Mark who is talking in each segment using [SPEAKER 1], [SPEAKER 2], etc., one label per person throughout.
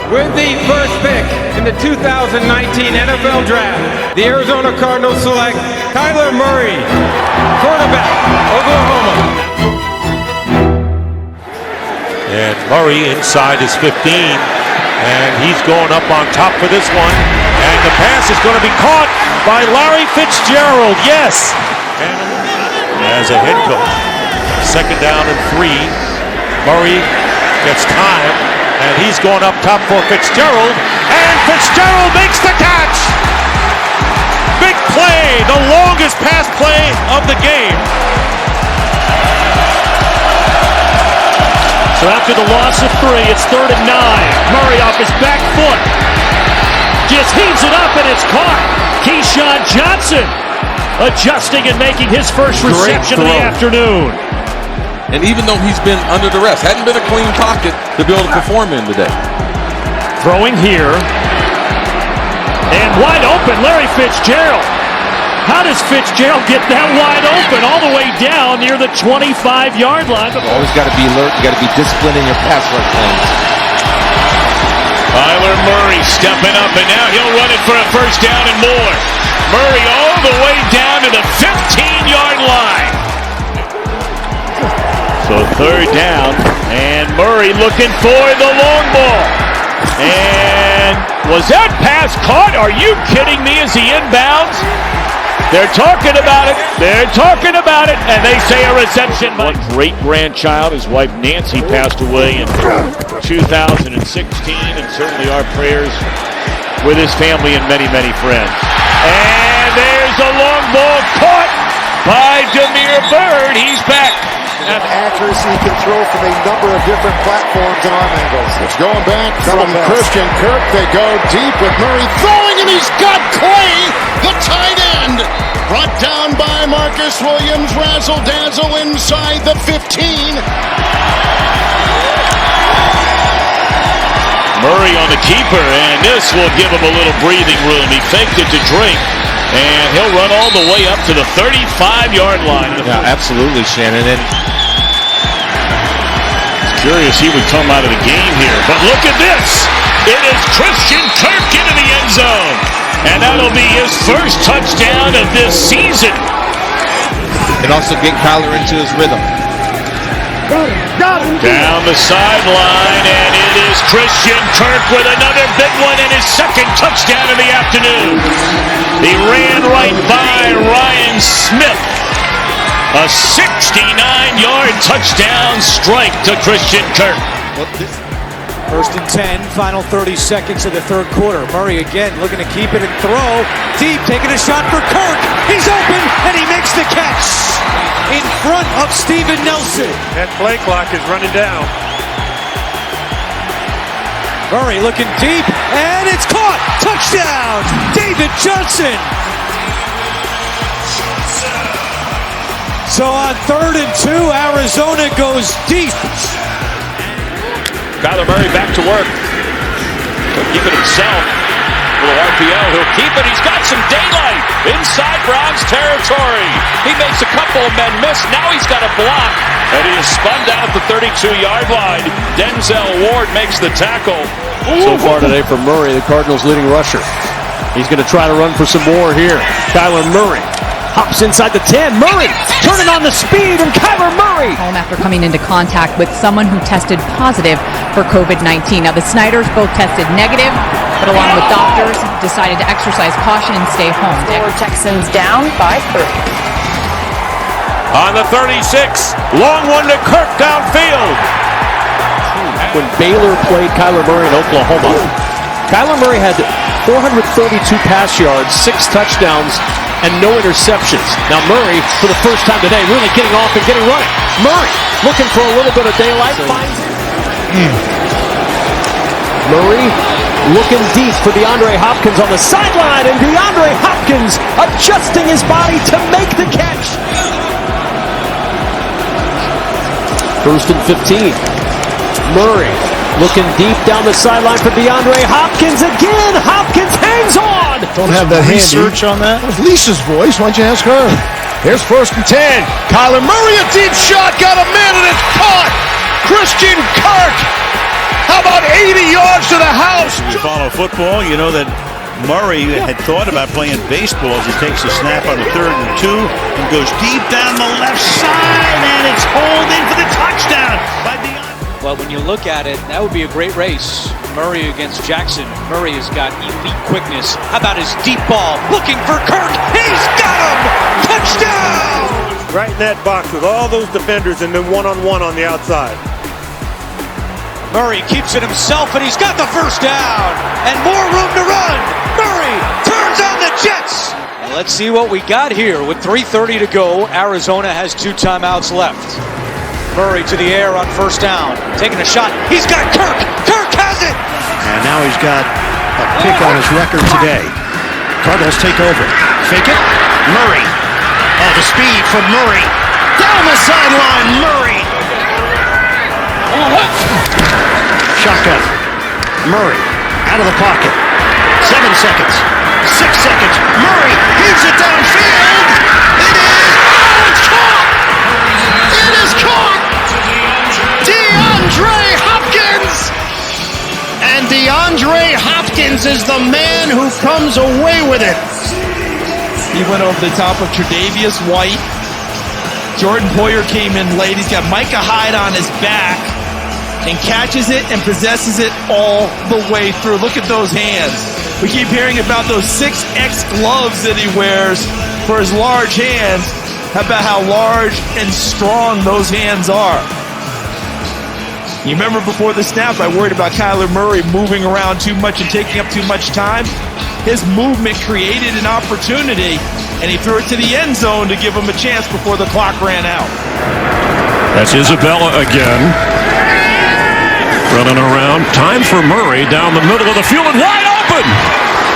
[SPEAKER 1] With the first pick in the 2019 NFL Draft, the Arizona Cardinals select Kyler Murray, quarterback, Oklahoma.
[SPEAKER 2] And Murray inside his 15, and he's going up on top for this one. And the pass is going to be caught by Larry Fitzgerald. Yes. And as a head coach, 2nd down and 3. Murray gets time, and he's going up top for Fitzgerald, and Fitzgerald makes the catch. Big play, the longest pass play of the game.
[SPEAKER 3] So after the loss of 3, it's 3rd and 9. Murray off his back foot. Just heaves it up, and it's caught. Keyshawn Johnson adjusting and making his first reception of the afternoon.
[SPEAKER 4] And even though he's been under duress, hadn't been a clean pocket to be able to perform in today.
[SPEAKER 3] Throwing here. And wide open, Larry Fitzgerald. How does Fitzgerald get that wide open all the way down near the 25-yard line?
[SPEAKER 5] Always got to be alert. You got to be disciplined in your pass rush plans.
[SPEAKER 6] Kyler Murray stepping up, and now he'll run it for a first down and more. Murray all the way down to the 15-yard line. So 3rd down, and Murray looking for the long ball. And was that pass caught? Are you kidding me? Is he inbounds? They're talking about it. They're talking about it. And they say a reception. One great-grandchild, his wife Nancy, passed away in 2016. And certainly our prayers with his family and many, many friends. And there's a long ball caught by Damiere Byrd. He's back.
[SPEAKER 7] And accuracy he can throw from a number of different platforms and arm angles. It's going back from Christian Kirk. They go deep with Murray throwing, and he's got Clay, the tight end. Brought down by Marcus Williams. Razzle-dazzle inside the 15.
[SPEAKER 6] Murray on the keeper, and this will give him a little breathing room. He faked it to drink, and he'll run all the way up to the 35-yard line.
[SPEAKER 5] Yeah, absolutely, Shannon. And
[SPEAKER 6] curious he would come out of the game here, but look at this. It is Christian Kirk into the end zone, and that'll be his first touchdown of this season.
[SPEAKER 5] and also get Kyler into his rhythm.
[SPEAKER 6] Down the sideline, and it is Christian Kirk with another big one and his second touchdown of the afternoon. He ran right by Ryan Smith. A 69-yard touchdown strike to Christian Kirk.
[SPEAKER 8] First and 10, final 30 seconds of the third quarter. Murray again looking to keep it and throw. Deep, taking a shot for Kirk. He's open, and he makes the catch in front of Steven Nelson.
[SPEAKER 9] That play clock is running down.
[SPEAKER 8] Murray looking deep, and it's caught. Touchdown, David Johnson. So on 3rd and 2, Arizona goes deep.
[SPEAKER 6] Kyler Murray back to work. He'll keep it himself. Little RPO, he'll keep it. He's got some daylight inside Browns territory. He makes a couple of men miss. Now he's got a block, and he is spun down at the 32-yard line. Denzel Ward makes the tackle.
[SPEAKER 3] So far today for Murray, the Cardinals' leading rusher. He's going to try to run for some more here. Kyler Murray hops inside the 10. Murray turning on the speed, and Kyler Murray
[SPEAKER 10] home after coming into contact with someone who tested positive for COVID-19. Now the Snyders both tested negative, but along with doctors, decided to exercise caution and stay home.
[SPEAKER 11] Texans down by 3.
[SPEAKER 2] On the 36, long one to Kirk downfield.
[SPEAKER 3] When Baylor played Kyler Murray in Oklahoma, Kyler Murray had 432 pass yards, 6 touchdowns, and no interceptions. Now Murray, for the first time today, really getting off and getting running. Murray looking for a little bit of daylight. Finds it. Murray looking deep for DeAndre Hopkins on the sideline, and DeAndre Hopkins adjusting his body to make the catch. 1st and 15. Murray looking deep down the sideline for DeAndre Hopkins again. Hopkins hangs on.
[SPEAKER 7] Don't have that
[SPEAKER 9] research
[SPEAKER 7] handy.
[SPEAKER 9] on that.
[SPEAKER 7] That was Lisa's voice. Why don't you ask her? Here's 1st and 10. Kyler Murray, a deep shot, got a man, and it's caught. Christian Kirk. How about 80 yards to the house?
[SPEAKER 12] of football. You know that Murray had thought about playing baseball as he takes a snap on the 3rd and 2 and goes deep down the left side, and it's hauled in for the touchdown by DeAndre.
[SPEAKER 8] Well, when you look at it, that would be a great race. Murray against Jackson. Murray has got elite quickness. How about his deep ball? Looking for Kirk. He's got him! Touchdown!
[SPEAKER 9] Right in that box with all those defenders and then one-on-one on the outside.
[SPEAKER 8] Murray keeps it himself, and he's got the first down. And more room to run. Murray turns on the Jets. And let's see what we got here. With 3:30 to go, Arizona has 2 timeouts left. Murray to the air on first down. Taking a shot. He's got Kirk. Kirk has it.
[SPEAKER 13] And now he's got a pick on his record today. Cardinals take over. Fake it. Murray. Oh, the speed from Murray. Down the sideline, Murray. Shotgun. Murray out of the pocket. 7 seconds. 6 seconds. Murray heaves it downfield. It is. Oh, it's caught. It is caught. DeAndre Hopkins. And DeAndre Hopkins is the man who comes away with it.
[SPEAKER 14] He went over the top of Tre'Davious White. Jordan Poyer came in late. He's got Micah Hyde on his back and catches it and possesses it all the way through. Look at those hands. We keep hearing about those 6X gloves that he wears for his large hands. How about how large and strong those hands are? You remember before the snap, I worried about Kyler Murray moving around too much and taking up too much time. His movement created an opportunity, and he threw it to the end zone to give him a chance before the clock ran out.
[SPEAKER 2] That's Isabella again. Running around. Time for Murray down the middle of the field and wide open.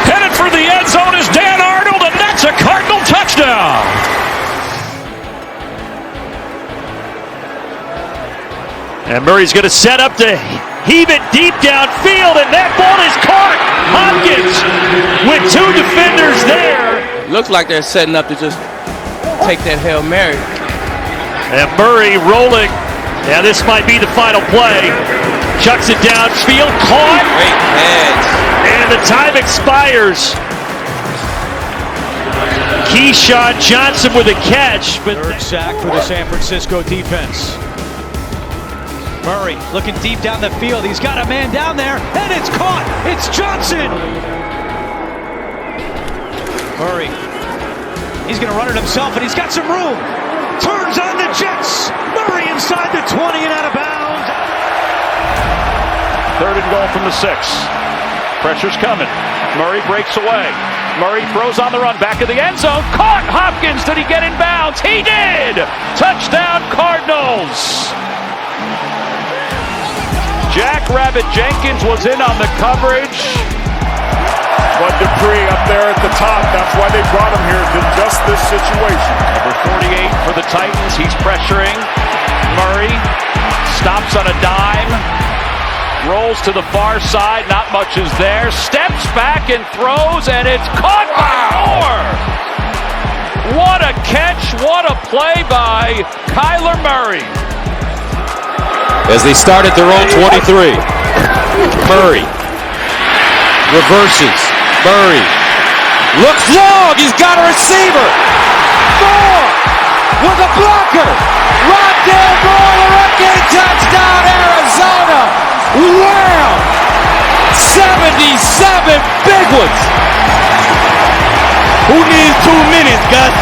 [SPEAKER 2] Headed for the end zone is Dan Arnold, and that's a Cardinal touchdown.
[SPEAKER 6] And Murray's going to set up to heave it deep downfield, and that ball is caught. Hopkins with 2 defenders there.
[SPEAKER 15] Looks like they're setting up to just take that Hail Mary.
[SPEAKER 6] And Murray rolling. Yeah, this might be the final play. Chucks it downfield, caught.
[SPEAKER 15] Great catch.
[SPEAKER 6] And the time expires. Keyshawn Johnson with a catch. But
[SPEAKER 8] third sack for the San Francisco defense. Murray looking deep down the field. He's got a man down there, and it's caught. It's Johnson. Murray. He's going to run it himself, and he's got some room. Turns on the Jets. Murray inside the 20 and out of bounds.
[SPEAKER 6] 3rd and goal from the 6. Pressure's coming. Murray breaks away. Murray throws on the run. Back of the end zone. Caught. Hopkins. Did he get in bounds? He did. Touchdown Cardinals. Jack Rabbit Jenkins was in on the coverage.
[SPEAKER 9] But Dupree up there at the top, that's why they brought him here, to just this situation.
[SPEAKER 6] Number 48 for the Titans, he's pressuring. Murray stops on a dime, rolls to the far side, not much is there, steps back and throws, and it's caught by Moore! What a catch, what a play by Kyler Murray.
[SPEAKER 3] As they start at their own 23. Murray reverses. Murray looks long. He's got a receiver. Moore with a blocker. Rondale Moore, the rookie touchdown, Arizona. Wow! 77 big ones. Who needs 2 minutes, guys?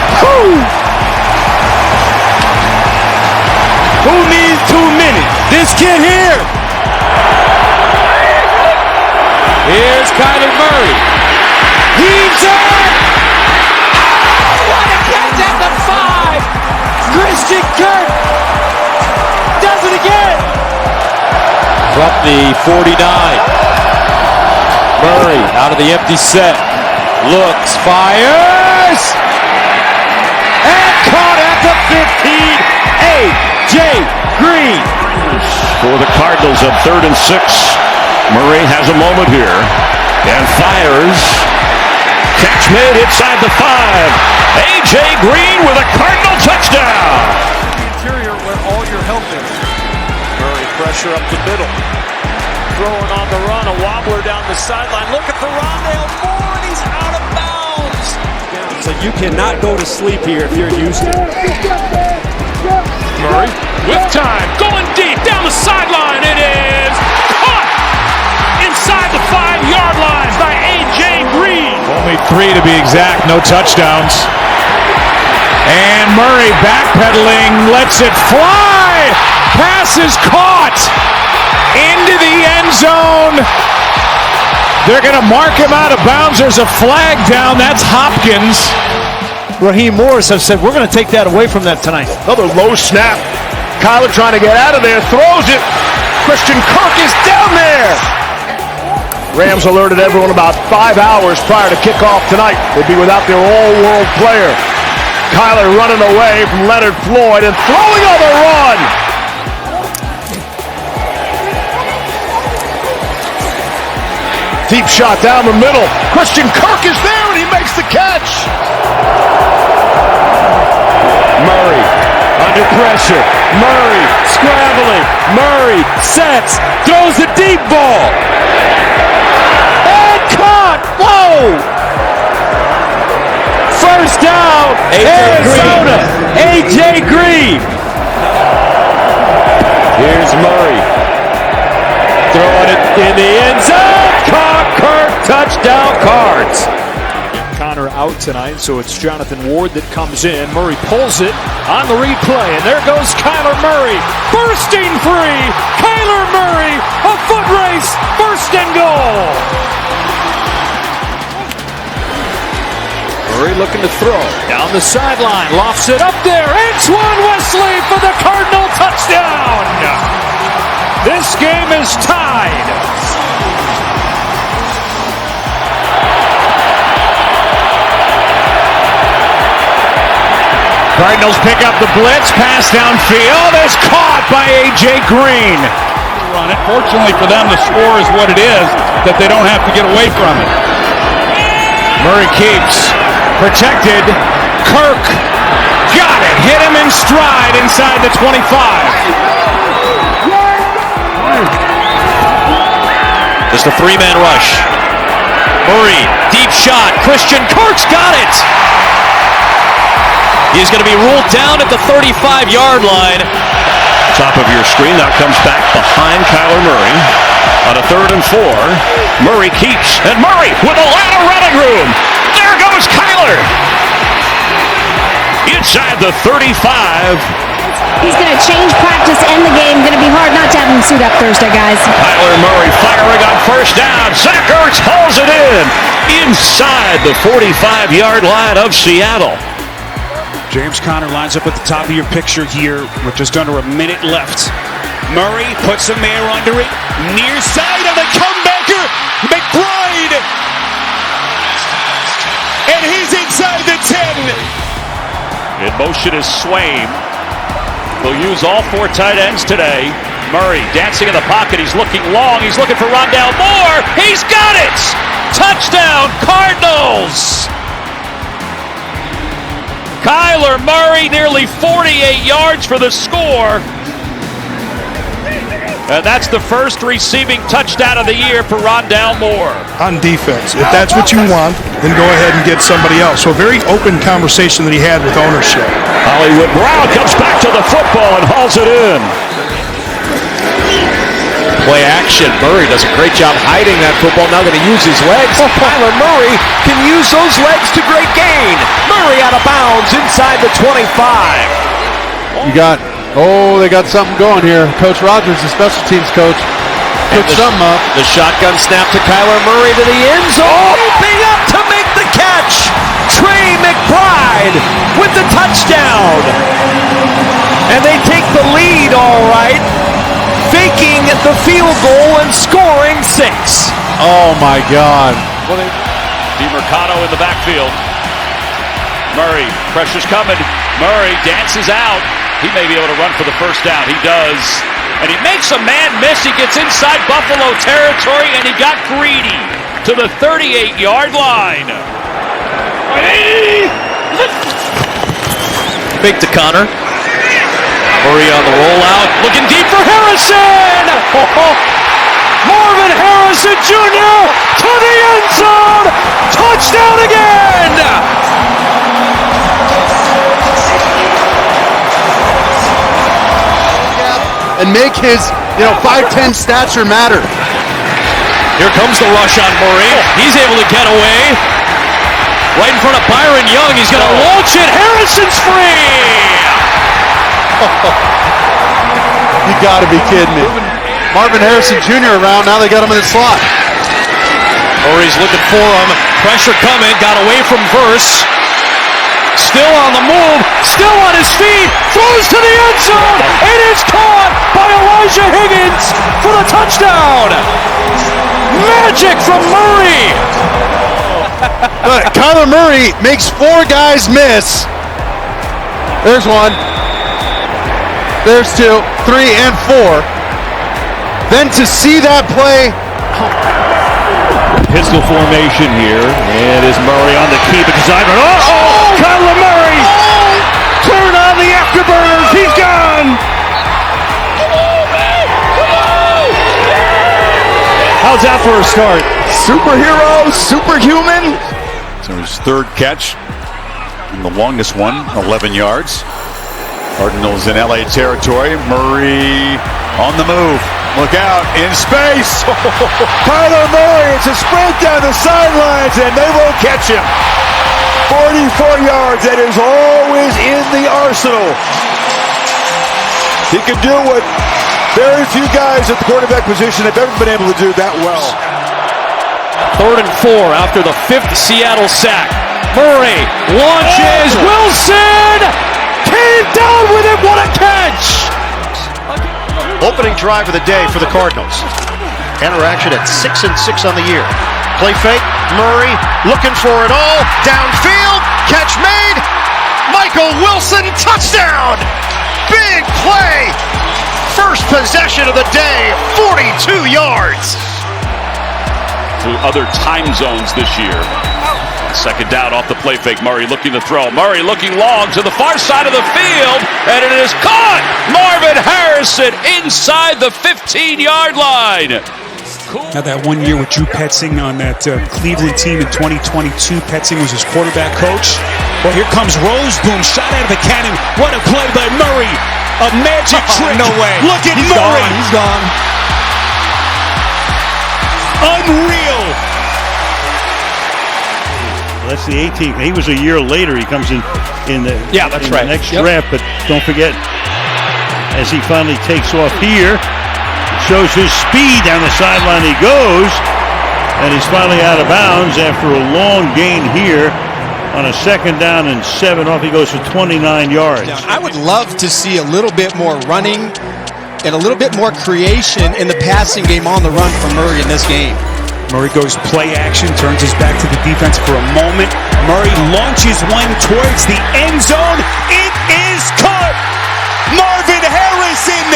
[SPEAKER 3] Who needs 2 minutes? This kid here. Here's Kyler Murray. Heaves it. Oh, what a catch at the 5. Christian Kirk does it again. From the 49. Murray out of the empty set. Looks, fires. And caught at the 15. A.J. Green.
[SPEAKER 2] For the Cardinals at 3rd and 6. Murray has a moment here and fires. Catch made inside the 5. A.J. Green with a Cardinal touchdown.
[SPEAKER 8] Interior where all your help is. Murray pressure up the middle. Throwing on the run, a wobbler down the the sideline looking for Rondale Moore, and he's out of bounds. So you cannot go to sleep here if you're Houston.
[SPEAKER 6] Murray with time, going deep down the sideline. It is caught inside the 5-yard line by A.J. Green.
[SPEAKER 9] Only 3 to be exact, no touchdowns. And Murray backpedaling, lets it fly. Pass is caught into the end zone. They're going to mark him out of bounds. There's a flag down. That's Hopkins.
[SPEAKER 3] Raheem Morris has said, we're going to take that away from that tonight.
[SPEAKER 13] Another low snap. Kyler trying to get out of there, throws it. Christian Kirk is down there. Rams alerted everyone about 5 hours prior to kickoff tonight. They'd be without their all-world player. Kyler running away from Leonard Floyd and throwing on the run. Deep shot down the middle. Christian Kirk is there and he makes the catch.
[SPEAKER 3] Murray under pressure. Murray scrambling. Murray sets, throws the deep ball. And caught. Whoa! First down, Arizona. A.J. Green. Here's Murray. Throwing it in the end zone. Caught. Kirk. Touchdown Cards. Connor out tonight, so it's Jonathan Ward that comes in. Murray pulls it on the replay, and there goes Kyler Murray. Bursting free. Kyler Murray. A foot race. First and goal. Murray looking to throw. Down the sideline. Lofts it up there. Antoine Wesley for the Cardinal touchdown. This game is tied.
[SPEAKER 9] Cardinals pick up the blitz, pass downfield is caught by A.J. Green.
[SPEAKER 4] Run it. Fortunately for them, the score is what it is, that they don't have to get away from it.
[SPEAKER 9] Murray keeps, protected, Kirk got it, hit him in stride inside the 25.
[SPEAKER 3] Just a 3-man rush. Murray, deep shot, Christian Kirk's got it. He's going to be ruled down at the 35-yard line. Top of your screen, now comes back behind Kyler Murray. On a 3rd and 4, Murray keeps, and Murray with a lot of running room. There goes Kyler. Inside the 35.
[SPEAKER 16] He's going to change practice and the game. Going to be hard not to have him suit up Thursday, guys.
[SPEAKER 3] Kyler Murray firing on first down. Zach Ertz hauls it in. Inside the 45-yard line of Seattle.
[SPEAKER 17] James Conner lines up at the top of your picture here with just under a minute left. Murray puts a man under it. Near side of the comebacker, McBride. And he's inside the 10.
[SPEAKER 6] In motion is Swain. They'll use all 4 tight ends today. Murray dancing in the pocket. He's looking long. He's looking for Rondale Moore. He's got it. Touchdown, Cardinals. Kyler Murray, nearly 48 yards for the score. And that's the first receiving touchdown of the year for Rondale Moore.
[SPEAKER 18] On defense, if that's what you want, then go ahead and get somebody else. So a very open conversation that he had with ownership.
[SPEAKER 3] Hollywood Brown comes back to the football and hauls it in. Play action. Murray does a great job hiding that football. Now going to use his legs. Kyler Murray can use those legs to great gain. Murray out of bounds inside the 25.
[SPEAKER 19] They got something going here. Coach Rogers, the special teams coach, put something up.
[SPEAKER 3] The shotgun snap to Kyler Murray to the end zone. Opening up to make the catch. Trey McBride with the touchdown. And they take the lead all right. Faking the field goal and scoring 6.
[SPEAKER 19] Oh my God.
[SPEAKER 6] DiMercado in the backfield. Murray, pressure's coming. Murray dances out. He may be able to run for the first down. He does. And he makes a man miss. He gets inside Buffalo territory, and he got greedy to the 38-yard line.
[SPEAKER 3] Fake to Connor. Murray on the rollout. Looking deep for Harrison. Marvin Harrison Jr.
[SPEAKER 19] and make his 5'10" stature matter.
[SPEAKER 3] Here comes the rush on Murray. He's able to get away. Right in front of Byron Young. He's going to launch it. Harrison's free.
[SPEAKER 19] You got to be kidding me. Marvin Harrison Jr. around. Now they got him in the slot.
[SPEAKER 3] Murray's looking for him. Pressure coming. Got away from Verse. Still on the move. Still on his feet. Throws to the end zone. It is caught by Elijah Higgins for the touchdown. Magic from Murray.
[SPEAKER 19] Kyler Murray makes 4 guys miss. There's 1. There's 2, 3, and 4. Then to see that play.
[SPEAKER 6] Pistol formation here. And is Murray on the keep? Because Kyler Murray! Turn on the afterburners. He's gone. How's that for a start?
[SPEAKER 20] Superhero, superhuman. So his 3rd catch, and the longest one, 11 yards. Cardinals in LA territory. Murray on the move. Look out, in space. Kyler Murray, it's a sprint down the sidelines, and they won't catch him. 44 yards, that is always in the arsenal. He can do what very few guys at the quarterback position have ever been able to do that well.
[SPEAKER 3] 3rd and 4 after the 5th Seattle sack. Murray launches. Wilson came down with it. What a catch!
[SPEAKER 13] Opening drive of the day for the Cardinals. Interaction at 6-6 on the year. Play fake. Murray looking for it all. Downfield. Catch made. Michael Wilson. Touchdown. Big play. First possession of the day. 42 yards.
[SPEAKER 6] To other time zones this year. 2nd down off the play fake. Murray looking to throw. Murray looking long to the far side of the field. And it is caught. Marvin Harrison inside the 15-yard line.
[SPEAKER 17] Now that 1 year with Drew Petzing on that Cleveland team in 2022, Petzing was his quarterback coach. Well, here comes Roseboom, shot out of the cannon. What a play by Murray. A magic trick.
[SPEAKER 8] No way.
[SPEAKER 17] Look at
[SPEAKER 8] He's
[SPEAKER 17] Murray.
[SPEAKER 8] Gone. He's gone.
[SPEAKER 17] Unreal.
[SPEAKER 12] That's the 18th. He was a year later. He comes in the next draft. But don't forget, as he finally takes off here, shows his speed down the sideline. He goes, and he's finally out of bounds after a long gain here on a 2nd down and 7. Off he goes for 29 yards.
[SPEAKER 8] I would love to see a little bit more running and a little bit more creation in the passing game on the run from Murray in this game.
[SPEAKER 17] Murray goes play action, turns his back to the defense for a moment. Murray launches one towards the end zone. It is caught. Marvin Harrison